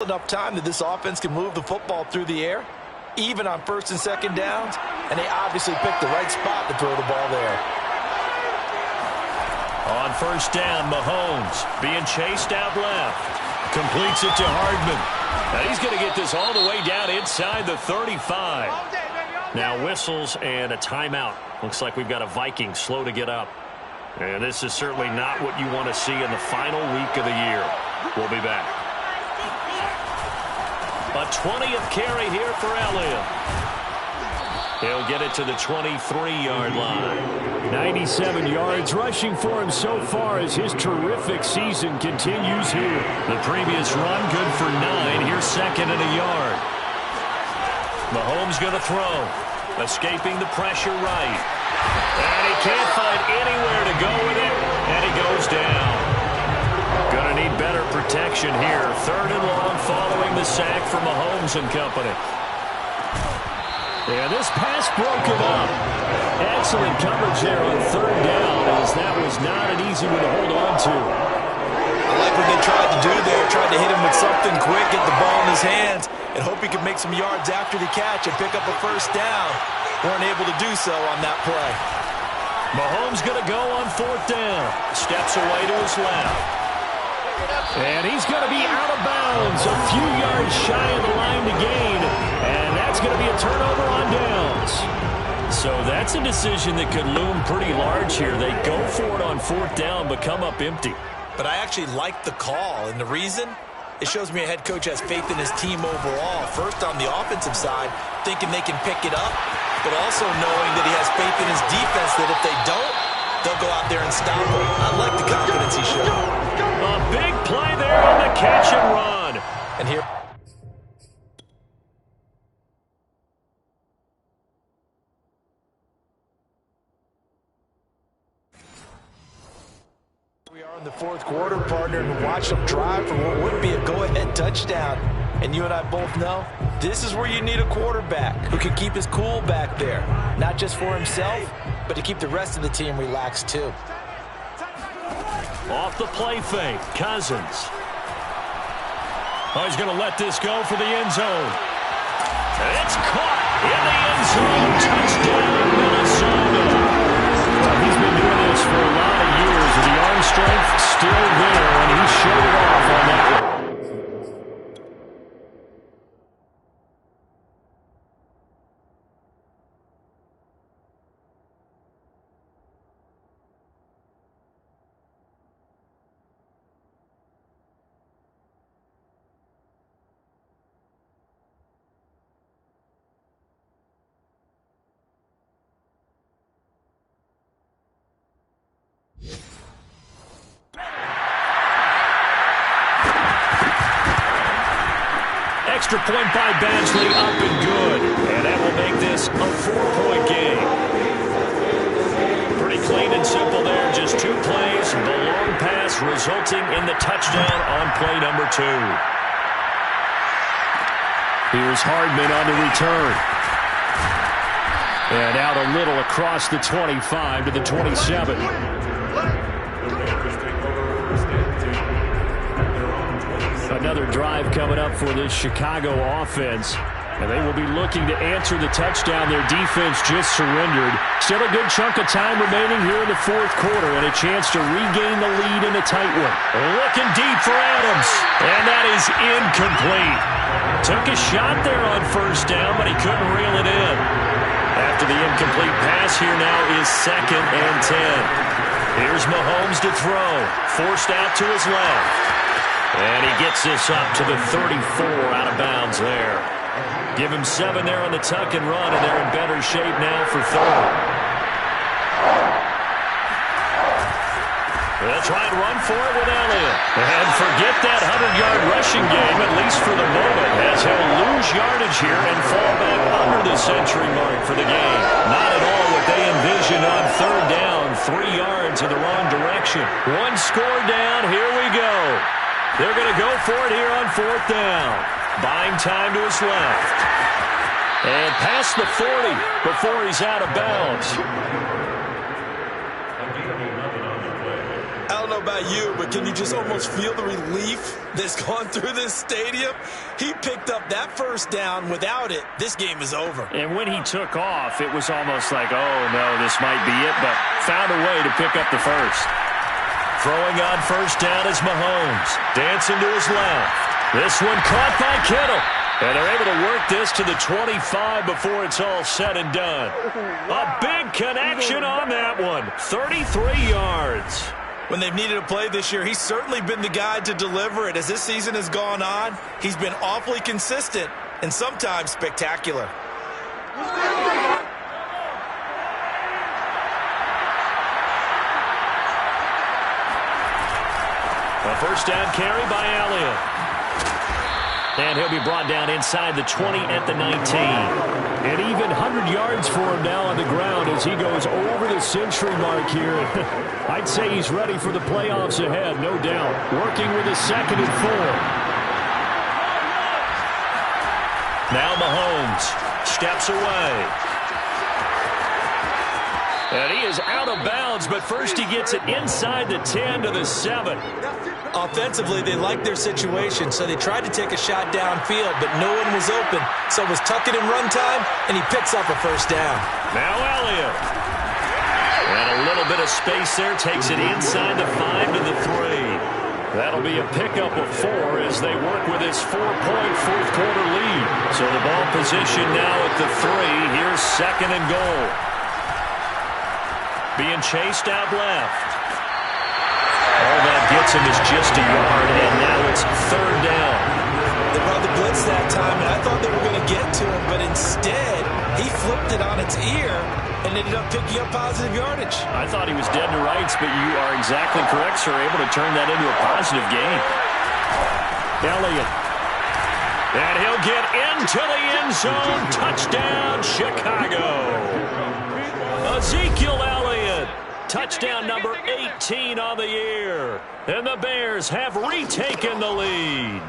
Enough time that this offense can move the football through the air, even on first and second downs, and they obviously picked the right spot to throw the ball there. On first down, Mahomes being chased out left. Completes it to Hardman. Now he's going to get this all the way down inside the 35. Now whistles and a timeout. Looks like we've got a Viking slow to get up. And this is certainly not what you want to see in the final week of the year. We'll be back. A 20th carry here for Elliott. He'll get it to the 23-yard line. 97 yards rushing for him so far as his terrific season continues here. The previous run good for 9. Here's second and a yard. Mahomes going to throw. Escaping the pressure right. And he can't find anywhere to go with it. And he goes down. Going to need better protection here. Third and long following the sack from Mahomes and company. Yeah, this pass broken up. Excellent coverage there on third down, as that was not an easy one to hold on to. I like what they tried to do there. Tried to hit him with something quick, get the ball in his hands, and hope he could make some yards after the catch and pick up a first down. Weren't able to do so on that play. Mahomes going to go on fourth down. Steps away to his left. And he's going to be out of bounds, a few yards shy of the line to gain. And that's going to be a turnover on downs. So that's a decision that could loom pretty large here. They go for it on fourth down, but come up empty. But I actually like the call, and the reason? It shows me a head coach has faith in his team overall. First on the offensive side, thinking they can pick it up, but also knowing that he has faith in his defense that if they don't, they'll go out there and stop him. I like the confidence he showed. A big play there on the catch and run. And here we are in the fourth quarter, partner, and watch them drive for what would be a go-ahead touchdown. And you and I both know this is where you need a quarterback who can keep his cool back there, not just for himself, but to keep the rest of the team relaxed too. Off the play fake, Cousins. Oh, he's going to let this go for the end zone. It's caught in the end zone. Touchdown, Minnesota. Well, he's been doing this for a lot of years. The arm strength still there, and he showed it off on that one. Extra point by Badgley, up and good. And that will make this a 4-point game. Pretty clean and simple there. Just 2 plays. The long pass resulting in the touchdown on play number 2. Here's Hardman on the return. And out a little across the 25 to the 27. Another drive coming up for this Chicago offense. And they will be looking to answer the touchdown. Their defense just surrendered. Still a good chunk of time remaining here in the fourth quarter and a chance to regain the lead in a tight one. Looking deep for Adams. And that is incomplete. Took a shot there on first down, but he couldn't reel it in. After the incomplete pass, here now is second and 10. Here's Mahomes to throw. Forced out to his left. And he gets this up to the 34 out of bounds there. Give him 7 there on the tuck and run, and they're in better shape now for third. They'll try and run for it with Elliott. And forget that 100-yard rushing game, at least for the moment, as he'll lose yardage here and fall back under the century mark for the game. Not at all what they envisioned on third down, 3 yards in the wrong direction. 1 score down, here we go. They're going to go for it here on fourth down. Buying time to his left. And past the 40 before he's out of bounds. I don't know about about you, but can you just almost feel the relief that's gone through this stadium? He picked up that first down. Without it, this game is over. And when he took off, it was almost like, oh, no, this might be it, but found a way to pick up the first. Throwing on first down is Mahomes. Dancing to his left. This one caught by Kittle. And they're able to work this to the 25 before it's all said and done. A big connection on that one. 33 yards. When they've needed a play this year, he's certainly been the guy to deliver it. As this season has gone on, he's been awfully consistent and sometimes spectacular. A first down carry by Elliott. And he'll be brought down inside the 20 at the 19. And even 100 yards for him now on the ground as he goes over the century mark here. I'd say he's ready for the playoffs ahead, no doubt. Working with a 2nd and 4. Now Mahomes steps away. And he is out of bounds, but first he gets it inside the 10 to the 7. Offensively, they liked their situation, so they tried to take a shot downfield, but no one was open. So it was tuck it in run time, and he picks up a first down. Now Elliott. And a little bit of space there, takes it inside the 5 to the 3. That'll be a pickup of 4 as they work with this 4-point fourth-quarter lead. So the ball position now at the 3. Here's 2nd and goal. Being chased out left. All that gets him is just a yard, and now it's 3rd down. They brought the blitz that time, and I thought they were going to get to him, but instead, he flipped it on its ear and ended up picking up positive yardage. I thought he was dead to rights, but you are exactly correct, sir. Able to turn that into a positive gain. Elliott. And he'll get into the end zone. Touchdown, Chicago. Ezekiel Elliott. Touchdown number 18 on the year. And the Bears have retaken the lead.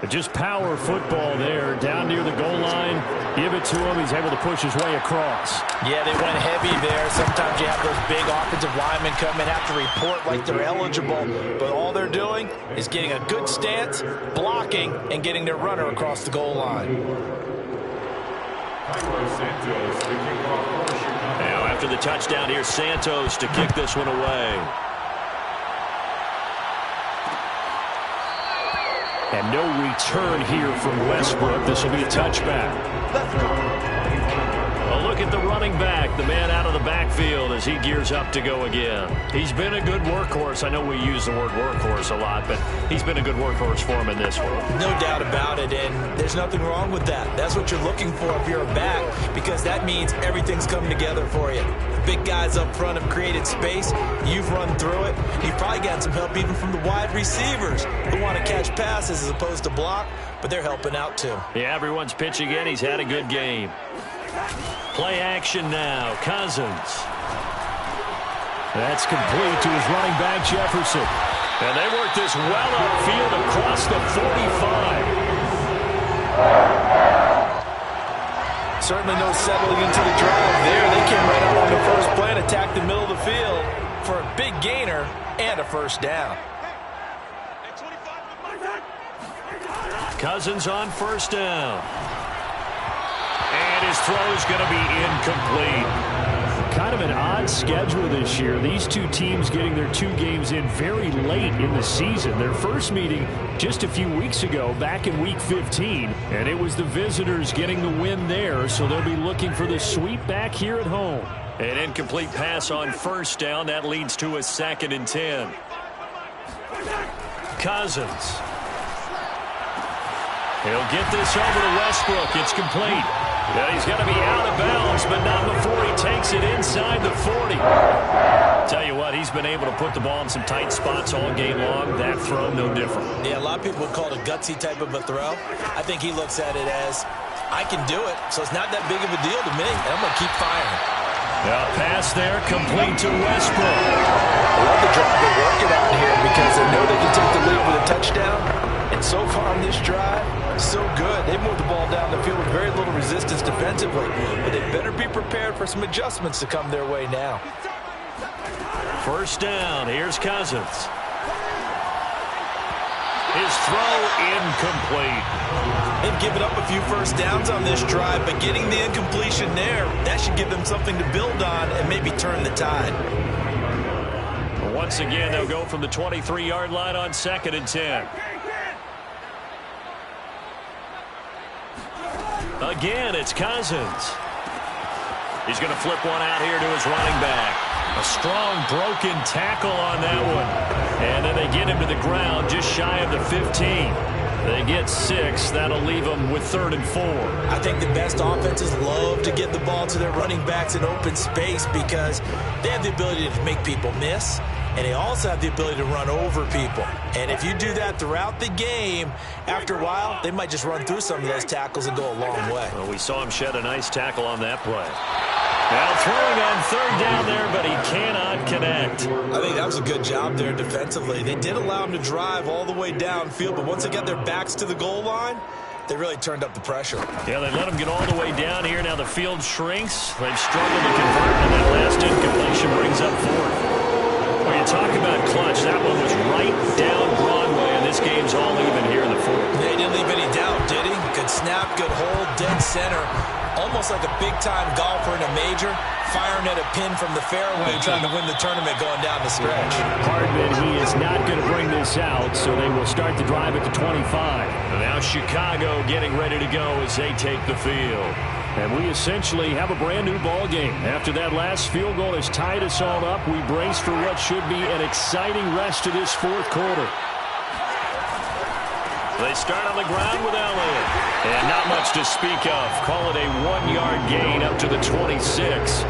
Just power football there. Down near the goal line. Give it to him. He's able to push his way across. Yeah, they went heavy there. Sometimes you have those big offensive linemen come and have to report like they're eligible. But all they're doing is getting a good stance, blocking, and getting their runner across the goal line. Now after the touchdown, here's Santos to kick this one away. And no return here from Westbrook. This will be a touchback. A look at the running back, the man out of the backfield as he gears up to go again. He's been a good workhorse. I know we use the word workhorse a lot, but he's been a good workhorse for him in this one. No doubt about it, and there's nothing wrong with that. That's what you're looking for if you're a back, because that means everything's coming together for you. The big guys up front have created space. You've run through it. You've probably gotten some help even from the wide receivers who want to catch passes as opposed to block, but they're helping out too. Yeah, everyone's pitching in. He's had a good game. Play action now. Cousins. That's complete to his running back, Jefferson. And they work this well upfield across the 45. Certainly no settling into the drive there. They came right out on the first play and attacked the middle of the field for a big gainer and a first down. Cousins on first down. And his throw's going to be incomplete. Kind of an odd schedule this year. These two teams getting their 2 games in very late in the season. Their first meeting just a few weeks ago, back in Week 15. And it was the visitors getting the win there, so they'll be looking for the sweep back here at home. An incomplete pass on first down. That leads to a 2nd and 10. Cousins. He'll get this over to Westbrook. It's complete. Yeah, he's going to be out of bounds, but not before he takes it inside the 40. Tell you what, he's been able to put the ball in some tight spots all game long. That throw, no different. Yeah, a lot of people would call it a gutsy type of a throw. I think he looks at it as, I can do it, so it's not that big of a deal to me, and I'm going to keep firing. A pass there, complete to Westbrook. I love the drive they're working out here because they know they can take the lead with a touchdown. And so far on this drive, so good. They moved the ball down the field with very little resistance defensively. But they better be prepared for some adjustments to come their way now. First down. Here's Cousins. His throw incomplete. They've given up a few first downs on this drive, but getting the incompletion there, that should give them something to build on and maybe turn the tide. Once again, they'll go from the 23-yard line on 2nd and 10. Again, it's Cousins. He's going to flip one out here to his running back. A strong broken tackle on that one. And then they get him to the ground just shy of the 15. They get 6. That'll leave them with 3rd and 4. I think the best offenses love to get the ball to their running backs in open space because they have the ability to make people miss, and they also have the ability to run over people. And if you do that throughout the game, after a while, they might just run through some of those tackles and go a long way. Well, we saw him shed a nice tackle on that play. Now throwing on 3rd down there, but he cannot connect. I think that was a good job there defensively. They did allow him to drive all the way downfield, but once they got their backs to the goal line, they really turned up the pressure. Yeah, they let him get all the way down here. Now the field shrinks. They've struggled to convert, and that last incompletion brings up 4th. When you talk about clutch, that one was right down Broadway, and this game's all even here in the 4th. They didn't leave any doubt, did he? Good snap, good hold, dead center. Almost like a big-time golfer in a major, firing at a pin from the fairway, trying to win the tournament going down the stretch. Hardman, he is not going to bring this out, so they will start the drive at the 25. And now Chicago getting ready to go as they take the field. And we essentially have a brand-new ball game. After that last field goal has tied us all up, we brace for what should be an exciting rest of this 4th quarter. They start on the ground with Elliott. And not much to speak of. Call it a 1-yard gain up to the 26.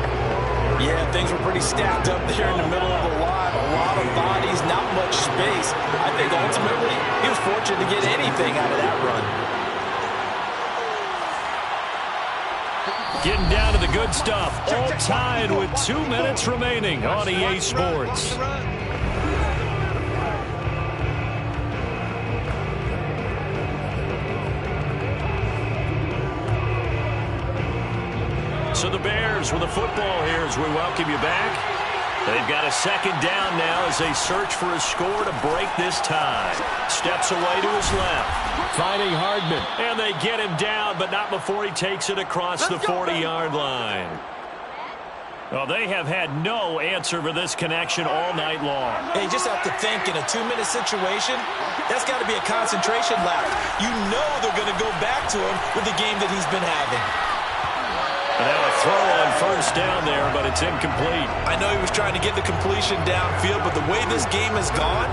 Yeah, things were pretty stacked up there in the middle of the line. A lot of bodies, not much space. I think ultimately he was fortunate to get anything out of that run. Getting down to the good stuff. All tied with 2 minutes remaining on EA Sports. So the Bears with the football here as we welcome you back. They've got a 2nd down now as they search for a score to break this tie. Steps away to his left. Finding Hardman. And they get him down, but not before he takes it across the 40-yard line. Well, they have had no answer for this connection all night long. Hey, you just have to think in a 2-minute situation, that's got to be a concentration lap. You know they're going to go back to him with the game that he's been having. And now a throw on 1st down there, but it's incomplete. I know he was trying to get the completion downfield, but the way this game has gone,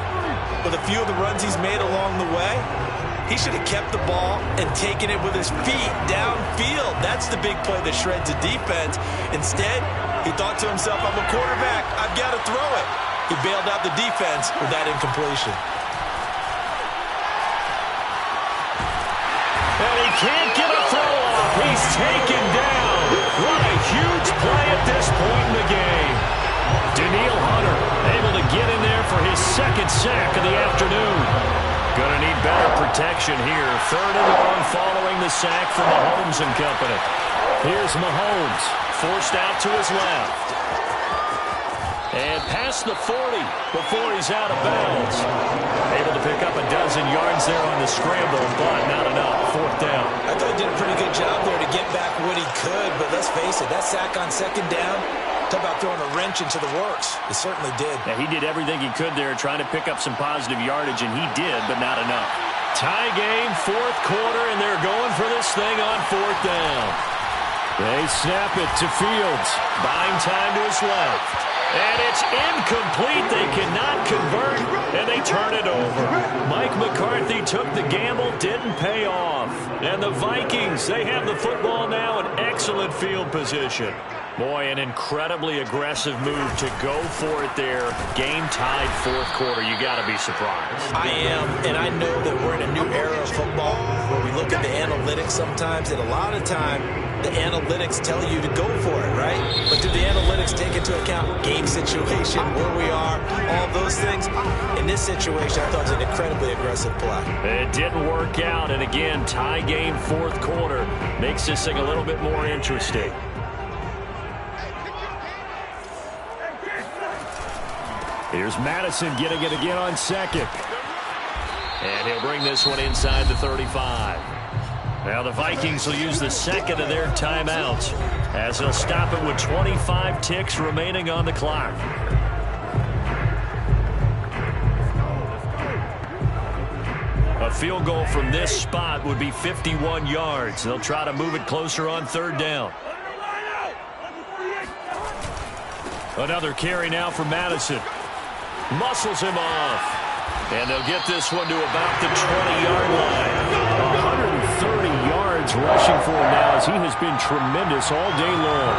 with a few of the runs he's made along the way, he should have kept the ball and taken it with his feet downfield. That's the big play that shreds the defense. Instead, he thought to himself, I'm a quarterback. I've got to throw it. He bailed out the defense with that incompletion. And he can't get a throw off. He's taken down. What a huge play at this point in the game. Danielle Hunter able to get in there for his 2nd sack of the afternoon. Going to need better protection here. 3rd and long following the sack from Mahomes and company. Here's Mahomes, forced out to his left. And past the 40 before he's out of bounds. Able to pick up a dozen yards there on the scramble, but not enough. 4th down. I thought he did a pretty good job there to get back what he could, but let's face it, that sack on 2nd down, talk about throwing a wrench into the works. It certainly did. Yeah, he did everything he could there trying to pick up some positive yardage, and he did, but not enough. Tie game, 4th quarter, and they're going for this thing on 4th down. They snap it to Fields. Buying time to his left. And it's incomplete. They cannot convert, and they turn it over. Mike McCarthy took the gamble, didn't pay off. And the Vikings, they have the football now in excellent field position. Boy, an incredibly aggressive move to go for it there. Game tied 4th quarter. You got to be surprised. I am, and I know that we're in a new era of football where we look at the analytics sometimes, and a lot of time the analytics tell you to go for it, right? But do the analytics take into account game situation, where we are, all those things? In this situation, I thought it was an incredibly aggressive play. It didn't work out, and again, tie game 4th quarter makes this thing a little bit more interesting. Here's Madison getting it again on second. And he'll bring this one inside the 35. Now the Vikings will use the second of their timeouts as they'll stop it with 25 ticks remaining on the clock. A field goal from this spot would be 51 yards. They'll try to move it closer on third down. Another carry now for Madison. Muscles him off. And they'll get this one to about the 20-yard line. 130 yards rushing for him now as he has been tremendous all day long.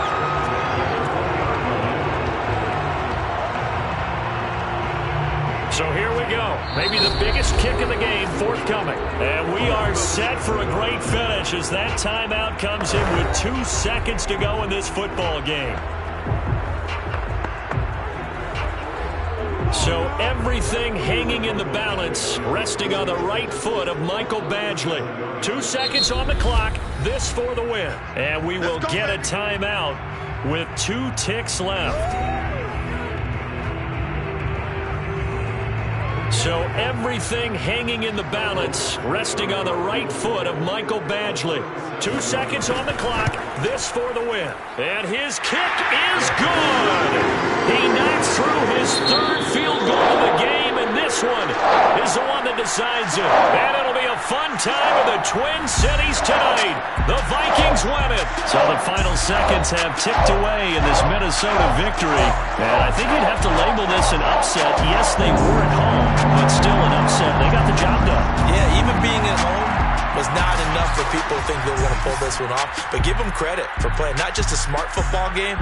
So here we go. Maybe the biggest kick of the game forthcoming. And we are set for a great finish as that timeout comes in with 2 seconds to go in this football game. So everything hanging in the balance, resting on the right foot of Michael Badgley. 2 seconds on the clock, this for the win. And we will get a timeout with 2 ticks left. So everything hanging in the balance, resting on the right foot of Michael Badgley. 2 seconds on the clock, this for the win. And his kick is good. He knocks through his 3rd field goal of the game, and this one is the one that decides it. And it'll be a fun time in the Twin Cities tonight. The Vikings win it. So the final seconds have ticked away in this Minnesota victory. And I think you'd have to label this an upset. Yes, they were at home, but still an upset. They got the job done. Yeah, even being at home was not enough for people to think they were going to pull this one off. But give them credit for playing not just a smart football game,